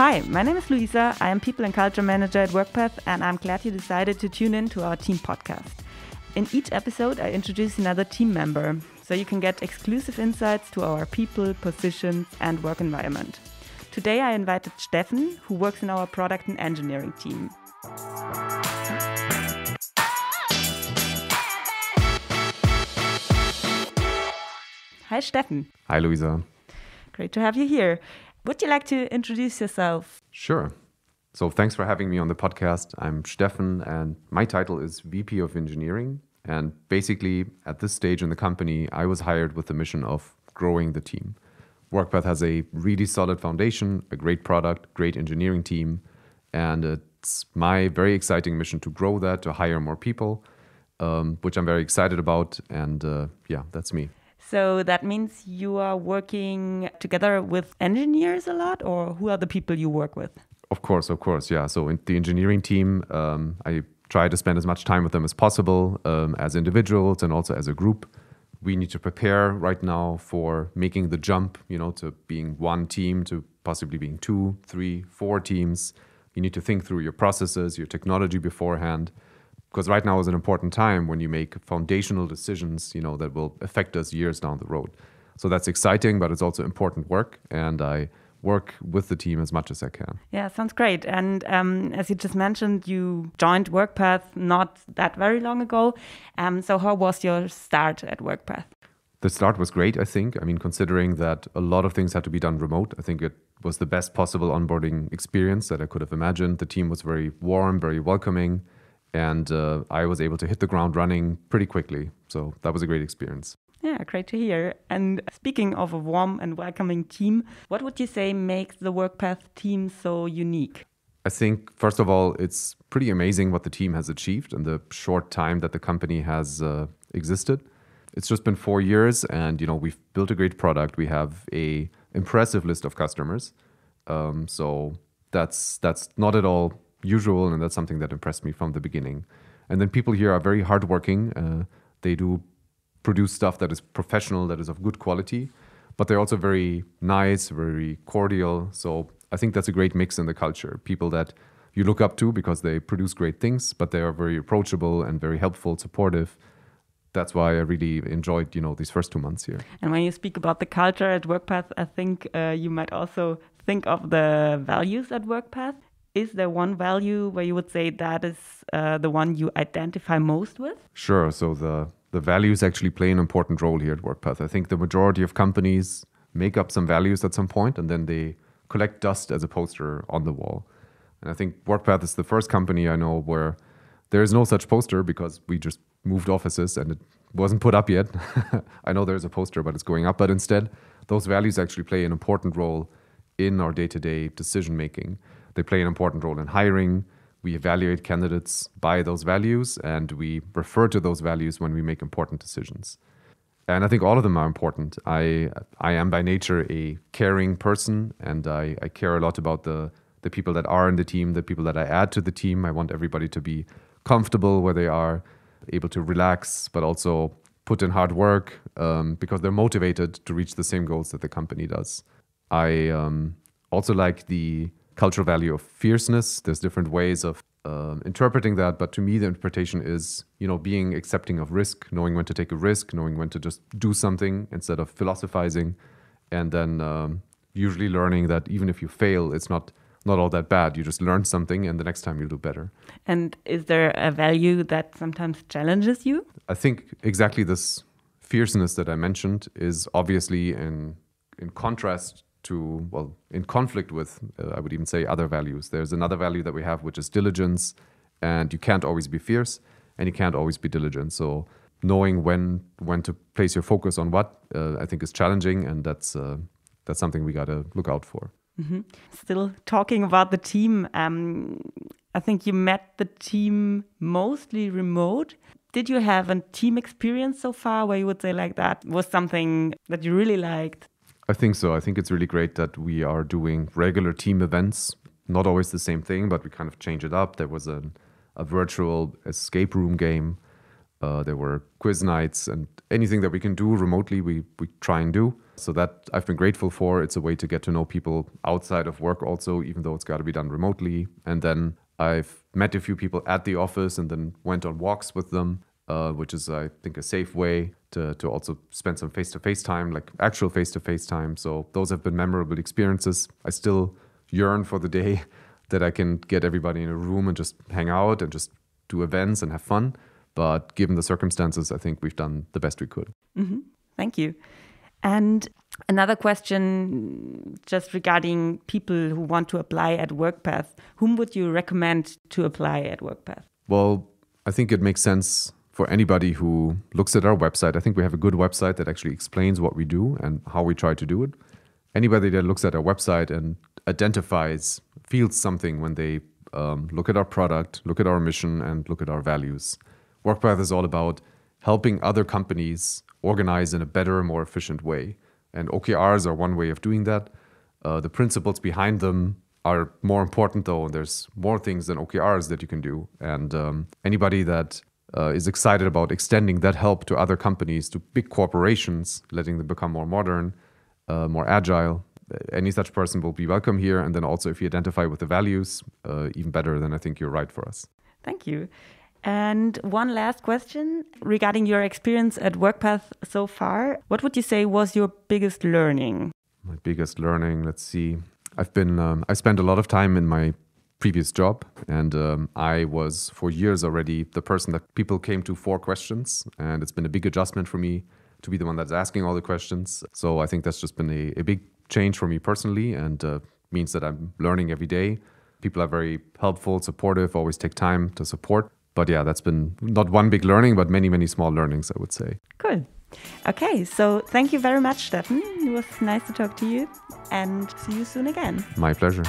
Hi, my name is Luisa. I am People and Culture Manager at Workpath, and I'm glad you decided to tune in to our team podcast. In each episode, I introduce another team member, so you can get exclusive insights to our people, positions, and work environment. Today, I invited Steffen, who works in our product and engineering team. Hi, Steffen. Hi, Luisa. Great to have you here. Would you like to introduce yourself? Sure. So thanks for having me on the podcast. I'm Steffen, and my title is VP of Engineering. And basically, at this stage in the company, I was hired with the mission of growing the team. Workpath has a really solid foundation, a great product, great engineering team, and it's my very exciting mission to grow that, to hire more people, which I'm very excited about. And that's me. So that means you are working together with engineers a lot, or who are the people you work with? Of course, yeah. So in the engineering team, I try to spend as much time with them as possible, as individuals and also as a group. We need to prepare right now for making the jump, to being one team to possibly being 2, 3, 4 teams. You need to think through your processes, your technology beforehand. Because right now is an important time when you make foundational decisions, that will affect us years down the road. So that's exciting, but it's also important work. And I work with the team as much as I can. Yeah, sounds great. And as you just mentioned, you joined Workpath not that very long ago. So how was your start at Workpath? The start was great, I think. Considering that a lot of things had to be done remote, I think it was the best possible onboarding experience that I could have imagined. The team was very warm, very welcoming. And I was able to hit the ground running pretty quickly. So that was a great experience. Yeah, great to hear. And speaking of a warm and welcoming team, what would you say makes the Workpath team so unique? I think, first of all, it's pretty amazing what the team has achieved in the short time that the company has existed. It's just been 4 years and, we've built a great product. We have an impressive list of customers. So that's not at all usual, and that's something that impressed me from the beginning. And then people here are very hardworking. They do produce stuff that is professional, that is of good quality, but they're also very nice, very cordial. So I think that's a great mix in the culture. People that you look up to because they produce great things, but they are very approachable and very helpful, supportive. That's why I really enjoyed, these first 2 months here. And when you speak about the culture at Workpath, I think you might also think of the values at Workpath. Is there one value where you would say that is the one you identify most with? Sure. So the values actually play an important role here at Workpath. I think the majority of companies make up some values at some point and then they collect dust as a poster on the wall. And I think Workpath is the first company I know where there is no such poster because we just moved offices and it wasn't put up yet. I know there's a poster, but it's going up. But instead, those values actually play an important role in our day-to-day decision making. They play an important role in hiring. We evaluate candidates by those values, and we refer to those values when we make important decisions. And I think all of them are important. I am by nature a caring person, and I care a lot about the people that are in the team, the people that I add to the team. I want everybody to be comfortable where they are, able to relax, but also put in hard work because they're motivated to reach the same goals that the company does. I also like the cultural value of fierceness. There's different ways of interpreting that, but to me the interpretation is, being accepting of risk, knowing when to take a risk, knowing when to just do something instead of philosophizing, and then usually learning that even if you fail, it's not all that bad. You just learn something and the next time you'll do better. And is there a value that sometimes challenges you? I think exactly this fierceness that I mentioned is obviously in contrast to, in conflict with, I would even say, other values. There's another value that we have, which is diligence, and you can't always be fierce and you can't always be diligent. So knowing when to place your focus on what, I think is challenging, and that's something we got to look out for. Mm-hmm. Still talking about the team, I think you met the team mostly remote. Did you have a team experience so far where you would say like that was something that you really liked? I think so. I think it's really great that we are doing regular team events. Not always the same thing, but we kind of change it up. There was a virtual escape room game. There were quiz nights, and anything that we can do remotely, we try and do. So that I've been grateful for. It's a way to get to know people outside of work also, even though it's got to be done remotely. And then I've met a few people at the office and then went on walks with them, which is, I think, a safe way to also spend some face-to-face time, like actual face-to-face time. So those have been memorable experiences. I still yearn for the day that I can get everybody in a room and just hang out and just do events and have fun. But given the circumstances, I think we've done the best we could. Mm-hmm. Thank you. And another question just regarding people who want to apply at Workpath. Whom would you recommend to apply at Workpath? Well, I think it makes sense for anybody who looks at our website. I think we have a good website that actually explains what we do and how we try to do it. Anybody that looks at our website and identifies, feels something when they look at our product, look at our mission, and look at our values. Workpath is all about helping other companies organize in a better, more efficient way. And OKRs are one way of doing that. The principles behind them are more important, though. There's more things than OKRs that you can do. And anybody that is excited about extending that help to other companies, to big corporations, letting them become more modern, more agile, any such person will be welcome here. And then also, if you identify with the values, even better, then I think you're right for us. Thank you. And one last question regarding your experience at Workpath so far. What would you say was your biggest learning? My biggest learning, let's see. I spent a lot of time in my previous job, and I was for years already the person that people came to for questions. And it's been a big adjustment for me to be the one that's asking all the questions. So I think that's just been a big change for me personally, and means that I'm learning every day. People are very helpful, supportive, always take time to support. But yeah, that's been not one big learning, but many, many small learnings, I would say. Cool. Okay, so thank you very much, Steffen. It was nice to talk to you, and see you soon again. My pleasure.